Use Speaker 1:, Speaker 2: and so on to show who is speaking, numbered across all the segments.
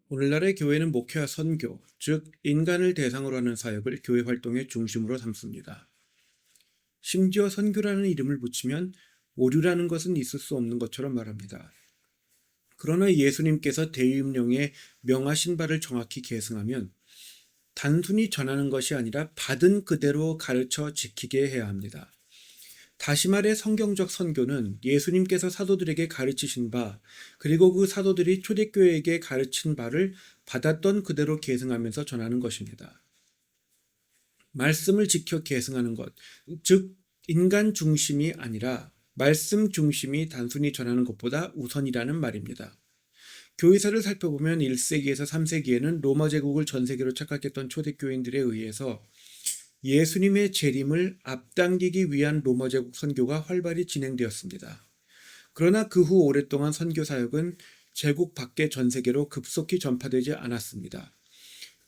Speaker 1: 오늘날의 교회는 목회와 선교, 즉 인간을 대상으로 하는 사역을 교회 활동의 중심으로 삼습니다. 심지어 선교라는 이름을 붙이면 오류라는 것은 있을 수 없는 것처럼 말합니다. 그러나 예수님께서 대위임령에 명하신 바를 정확히 계승하면 단순히 전하는 것이 아니라 받은 그대로 가르쳐 지키게 해야 합니다. 다시 말해 성경적 선교는 예수님께서 사도들에게 가르치신 바, 그리고 그 사도들이 초대교회에게 가르친 바를 받았던 그대로 계승하면서 전하는 것입니다. 말씀을 지켜 계승하는 것, 즉 인간 중심이 아니라 말씀 중심이 단순히 전하는 것보다 우선이라는 말입니다. 교회사를 살펴보면 1세기에서 3세기에는 로마 제국을 전 세계로 착각했던 초대교인들에 의해서 예수님의 재림을 앞당기기 위한 로마 제국 선교가 활발히 진행되었습니다. 그러나 그 후 오랫동안 선교 사역은 제국 밖의 전 세계로 급속히 전파되지 않았습니다.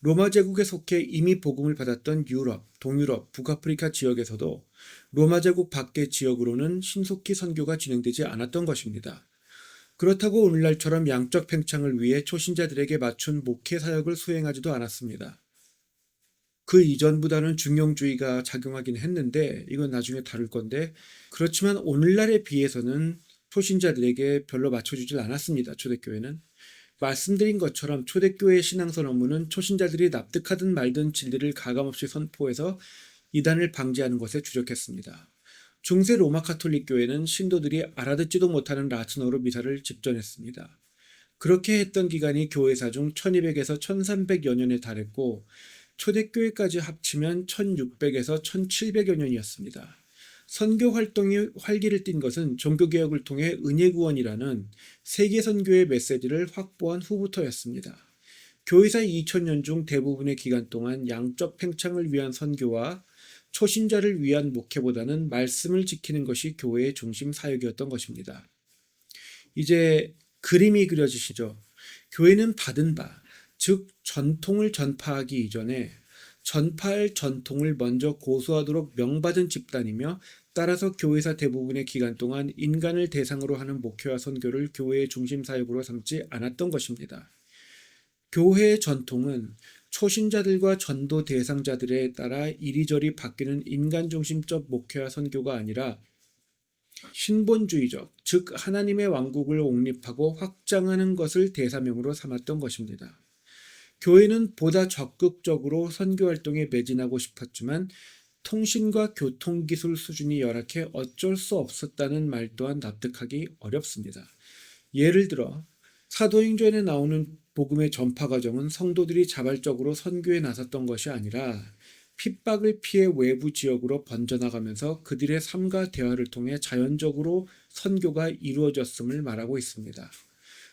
Speaker 1: 로마 제국에 속해 이미 복음을 받았던 유럽, 동유럽, 북아프리카 지역에서도 로마 제국 밖의 지역으로는 신속히 선교가 진행되지 않았던 것입니다. 그렇다고 오늘날처럼 양적 팽창을 위해 초신자들에게 맞춘 목회 사역을 수행하지도 않았습니다. 그 이전보다는 중용주의가 작용하긴 했는데 이건 나중에 다룰 건데, 그렇지만 오늘날에 비해서는 초신자들에게 별로 맞춰주질 않았습니다. 초대교회는. 말씀드린 것처럼 초대교회의 신앙선 업무는 초신자들이 납득하든 말든 진리를 가감없이 선포해서 이단을 방지하는 것에 주력했습니다. 중세 로마 카톨릭 교회는 신도들이 알아듣지도 못하는 라틴어로 미사를 집전했습니다. 그렇게 했던 기간이 교회사 중 1200에서 1300여 년에 달했고, 초대교회까지 합치면 1600에서 1700여 년이었습니다. 선교 활동이 활기를 띈 것은 종교개혁을 통해 은혜구원이라는 세계선교의 메시지를 확보한 후부터였습니다. 교회사 2000년 중 대부분의 기간 동안 양적 팽창을 위한 선교와 초신자를 위한 목회보다는 말씀을 지키는 것이 교회의 중심 사역이었던 것입니다. 이제 그림이 그려지시죠? 교회는 받은 바, 즉 전통을 전파하기 이전에 전파할 전통을 먼저 고수하도록 명받은 집단이며, 따라서 교회사 대부분의 기간 동안 인간을 대상으로 하는 목회와 선교를 교회의 중심 사역으로 삼지 않았던 것입니다. 교회의 전통은 초신자들과 전도 대상자들에 따라 이리저리 바뀌는 인간 중심적 목회와 선교가 아니라 신본주의적, 즉 하나님의 왕국을 옹립하고 확장하는 것을 대사명으로 삼았던 것입니다. 교회는 보다 적극적으로 선교활동에 매진하고 싶었지만 통신과 교통기술 수준이 열악해 어쩔 수 없었다는 말 또한 납득하기 어렵습니다. 예를 들어 사도행전에 나오는 복음의 전파 과정은 성도들이 자발적으로 선교에 나섰던 것이 아니라 핍박을 피해 외부 지역으로 번져나가면서 그들의 삶과 대화를 통해 자연적으로 선교가 이루어졌음을 말하고 있습니다.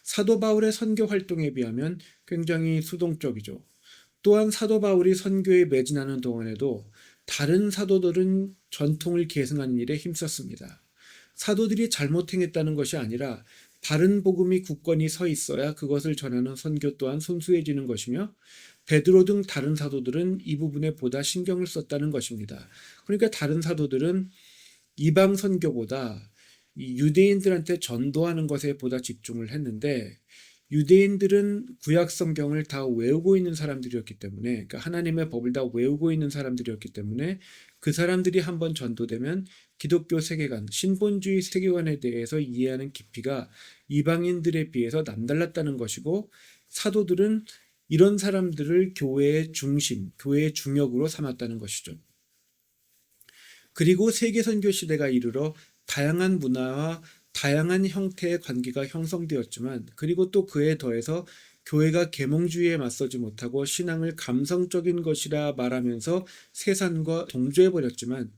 Speaker 1: 사도 바울의 선교 활동에 비하면 굉장히 수동적이죠. 또한 사도 바울이 선교에 매진하는 동안에도 다른 사도들은 전통을 계승하는 일에 힘썼습니다. 사도들이 잘못 행했다는 것이 아니라 바른 복음이 굳건히 서 있어야 그것을 전하는 선교 또한 순수해지는 것이며, 베드로 등 다른 사도들은 이 부분에 보다 신경을 썼다는 것입니다. 그러니까 다른 사도들은 이방 선교보다 이 유대인들한테 전도하는 것에 보다 집중을 했는데, 유대인들은 구약 성경을 다 외우고 있는 사람들이었기 때문에, 그러니까 하나님의 법을 다 외우고 있는 사람들이었기 때문에 그 사람들이 한번 전도되면 기독교 세계관, 신본주의 세계관에 대해서 이해하는 깊이가 이방인들에 비해서 남달랐다는 것이고, 사도들은 이런 사람들을 교회의 중심, 교회의 중역으로 삼았다는 것이죠. 그리고 세계선교 시대가 이르러 다양한 문화와 다양한 형태의 관계가 형성되었지만, 그리고 또 그에 더해서 교회가 계몽주의에 맞서지 못하고 신앙을 감성적인 것이라 말하면서 세상과 동조해버렸지만,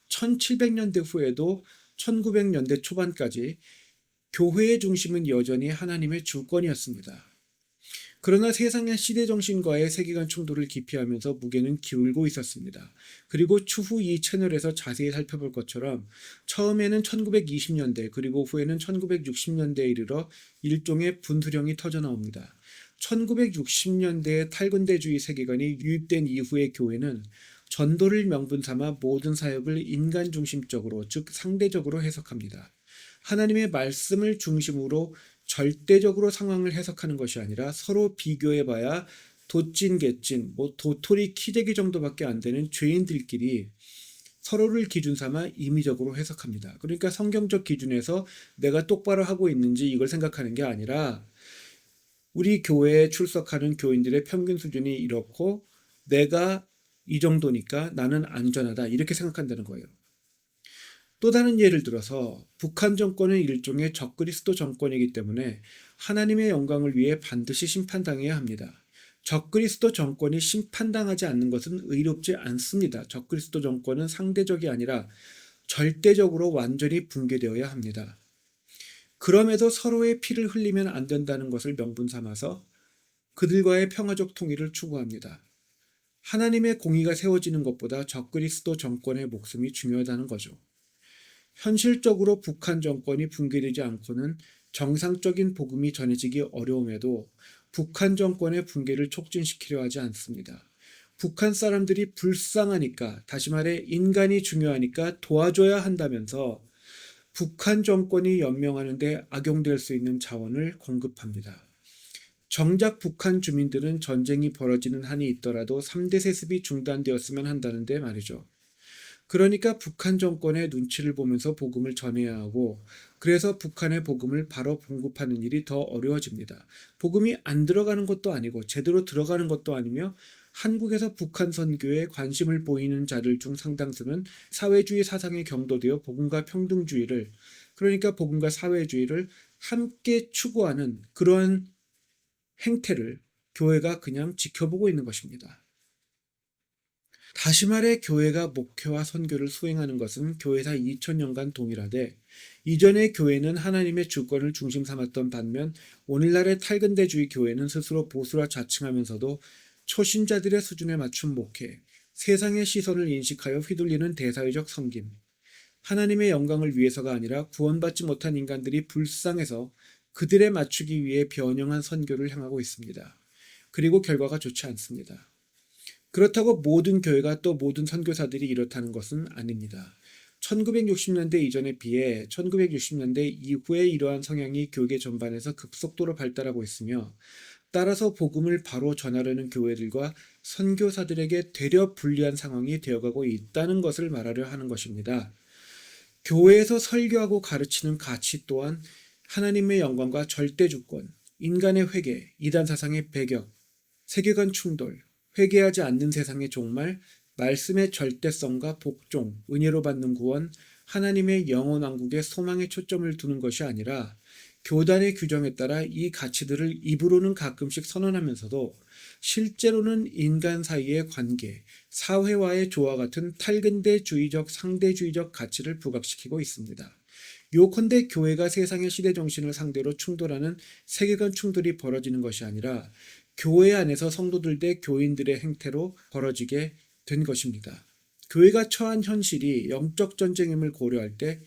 Speaker 1: 1700년대 후에도 1900년대 초반까지 교회의 중심은 여전히 하나님의 주권이었습니다. 그러나 세상의 시대 정신과의 세계관 충돌을 기피하면서 무게는 기울고 있었습니다. 그리고 추후 이 채널에서 자세히 살펴볼 것처럼 처음에는 1920년대 그리고 후에는 1960년대에 이르러 일종의 분수령이 터져나옵니다. 1960년대의 탈근대주의 세계관이 유입된 이후의 교회는 전도를 명분 삼아 모든 사역을 인간 중심적으로, 즉 상대적으로 해석합니다. 하나님의 말씀을 중심으로 절대적으로 상황을 해석하는 것이 아니라 서로 비교해봐야 도찐 개찐 도토리 키재기 정도밖에 안 되는 죄인들끼리 서로를 기준 삼아 임의적으로 해석합니다. 그러니까 성경적 기준에서 내가 똑바로 하고 있는지 이걸 생각하는 게 아니라 우리 교회에 출석하는 교인들의 평균 수준이 이렇고 내가 이 정도니까 나는 안전하다 이렇게 생각한다는 거예요. 또 다른 예를 들어서 북한 정권은 일종의 적그리스도 정권이기 때문에 하나님의 영광을 위해 반드시 심판당해야 합니다. 적그리스도 정권이 심판당하지 않는 것은 의롭지 않습니다. 적그리스도 정권은 상대적이 아니라 절대적으로 완전히 붕괴되어야 합니다. 그럼에도 서로의 피를 흘리면 안 된다는 것을 명분 삼아서 그들과의 평화적 통일을 추구합니다. 하나님의 공의가 세워지는 것보다 적그리스도 정권의 목숨이 중요하다는 거죠. 현실적으로 북한 정권이 붕괴되지 않고는 정상적인 복음이 전해지기 어려움에도 북한 정권의 붕괴를 촉진시키려 하지 않습니다. 북한 사람들이 불쌍하니까, 다시 말해 인간이 중요하니까 도와줘야 한다면서 북한 정권이 연명하는 데 악용될 수 있는 자원을 공급합니다. 정작 북한 주민들은 전쟁이 벌어지는 한이 있더라도 3대 세습이 중단되었으면 한다는데 말이죠. 그러니까 북한 정권의 눈치를 보면서 복음을 전해야 하고, 그래서 북한의 복음을 바로 공급하는 일이 더 어려워집니다. 복음이 안 들어가는 것도 아니고 제대로 들어가는 것도 아니며 한국에서 북한 선교에 관심을 보이는 자들 중 상당수는 사회주의 사상에 경도되어 복음과 평등주의를, 그러니까 복음과 사회주의를 함께 추구하는 그러한 행태를 교회가 그냥 지켜보고 있는 것입니다. 다시 말해 교회가 목회와 선교를 수행하는 것은 교회사 2000년간 동일하되, 이전의 교회는 하나님의 주권을 중심 삼았던 반면 오늘날의 탈근대주의 교회는 스스로 보수라 자칭하면서도 초신자들의 수준에 맞춘 목회, 세상의 시선을 인식하여 휘둘리는 대사회적 섬김, 하나님의 영광을 위해서가 아니라 구원받지 못한 인간들이 불쌍해서 그들에 맞추기 위해 변형한 선교를 향하고 있습니다. 그리고 결과가 좋지 않습니다. 그렇다고 모든 교회가 또 모든 선교사들이 이렇다는 것은 아닙니다. 1960년대 이전에 비해 1960년대 이후에 이러한 성향이 교계 전반에서 급속도로 발달하고 있으며, 따라서 복음을 바로 전하려는 교회들과 선교사들에게 되려 불리한 상황이 되어가고 있다는 것을 말하려 하는 것입니다. 교회에서 설교하고 가르치는 가치 또한 하나님의 영광과 절대주권, 인간의 회개, 이단 사상의 배격, 세계관 충돌, 회개하지 않는 세상의 종말, 말씀의 절대성과 복종, 은혜로 받는 구원, 하나님의 영원 왕국의 소망에 초점을 두는 것이 아니라 교단의 규정에 따라 이 가치들을 입으로는 가끔씩 선언하면서도 실제로는 인간 사이의 관계, 사회와의 조화 같은 탈근대주의적 상대주의적 가치를 부각시키고 있습니다. 요컨대 교회가 세상의 시대 정신을 상대로 충돌하는 세계관 충돌이 벌어지는 것이 아니라 교회 안에서 성도들 대 교인들의 행태로 벌어지게 된 것입니다. 교회가 처한 현실이 영적 전쟁임을 고려할 때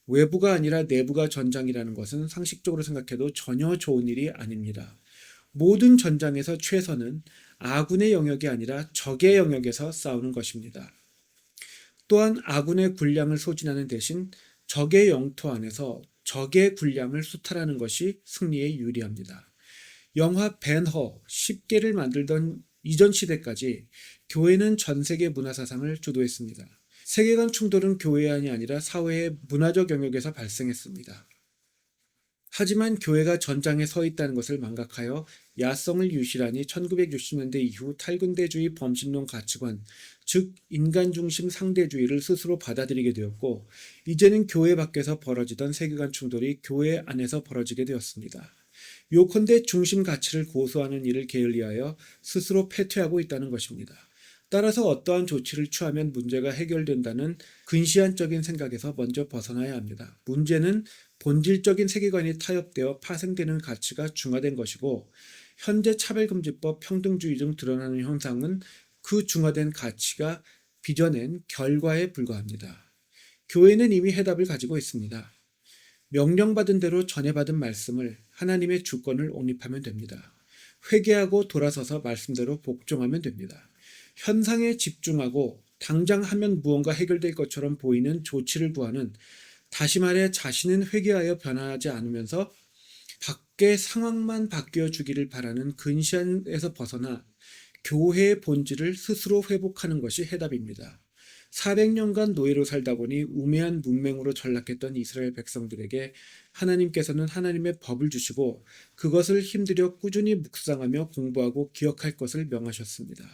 Speaker 1: 외부가 아니라 내부가 전장이라는 것은 상식적으로 생각해도 전혀 좋은 일이 아닙니다. 모든 전장에서 최선은 아군의 영역이 아니라 적의 영역에서 싸우는 것입니다. 또한 아군의 군량을 소진하는 대신 적의 영토 안에서 적의 군량을 수탈하는 것이 승리에 유리합니다. 영화 벤허 10개를 만들던 이전 시대까지 교회는 전 세계 문화사상을 주도했습니다. 세계관 충돌은 교회 안이 아니라 사회의 문화적 영역에서 발생했습니다. 하지만 교회가 전장에 서 있다는 것을 망각하여 야성을 유실하니 1960년대 이후 탈근대주의 범신론 가치관, 즉 인간중심 상대주의를 스스로 받아들이게 되었고, 이제는 교회 밖에서 벌어지던 세계관 충돌이 교회 안에서 벌어지게 되었습니다. 요컨대 중심 가치를 고수하는 일을 게을리하여 스스로 패퇴하고 있다는 것입니다. 따라서 어떠한 조치를 취하면 문제가 해결된다는 근시안적인 생각에서 먼저 벗어나야 합니다. 문제는 본질적인 세계관이 타협되어 파생되는 가치가 중화된 것이고, 현재 차별금지법, 평등주의 등 드러나는 현상은 그 중화된 가치가 빚어낸 결과에 불과합니다. 교회는 이미 해답을 가지고 있습니다. 명령받은 대로 전해받은 말씀을, 하나님의 주권을 옹립하면 됩니다. 회개하고 돌아서서 말씀대로 복종하면 됩니다. 현상에 집중하고 당장 하면 무언가 해결될 것처럼 보이는 조치를 구하는, 다시 말해 자신은 회개하여 변화하지 않으면서 밖의 상황만 바뀌어 주기를 바라는 근시안에서 벗어나 교회의 본질을 스스로 회복하는 것이 해답입니다. 400년간 노예로 살다 보니 우매한 문맹으로 전락했던 이스라엘 백성들에게 하나님께서는 하나님의 법을 주시고 그것을 힘들여 꾸준히 묵상하며 공부하고 기억할 것을 명하셨습니다.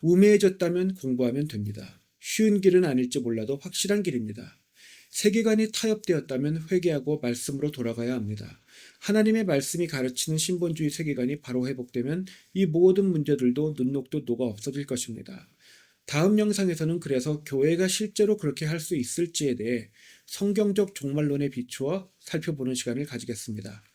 Speaker 1: 우매해졌다면 공부하면 됩니다. 쉬운 길은 아닐지 몰라도 확실한 길입니다. 세계관이 타협되었다면 회개하고 말씀으로 돌아가야 합니다. 하나님의 말씀이 가르치는 신본주의 세계관이 바로 회복되면 이 모든 문제들도 눈녹도 녹아 없어질 것입니다. 다음 영상에서는 그래서 교회가 실제로 그렇게 할 수 있을지에 대해 성경적 종말론에 비추어 살펴보는 시간을 가지겠습니다.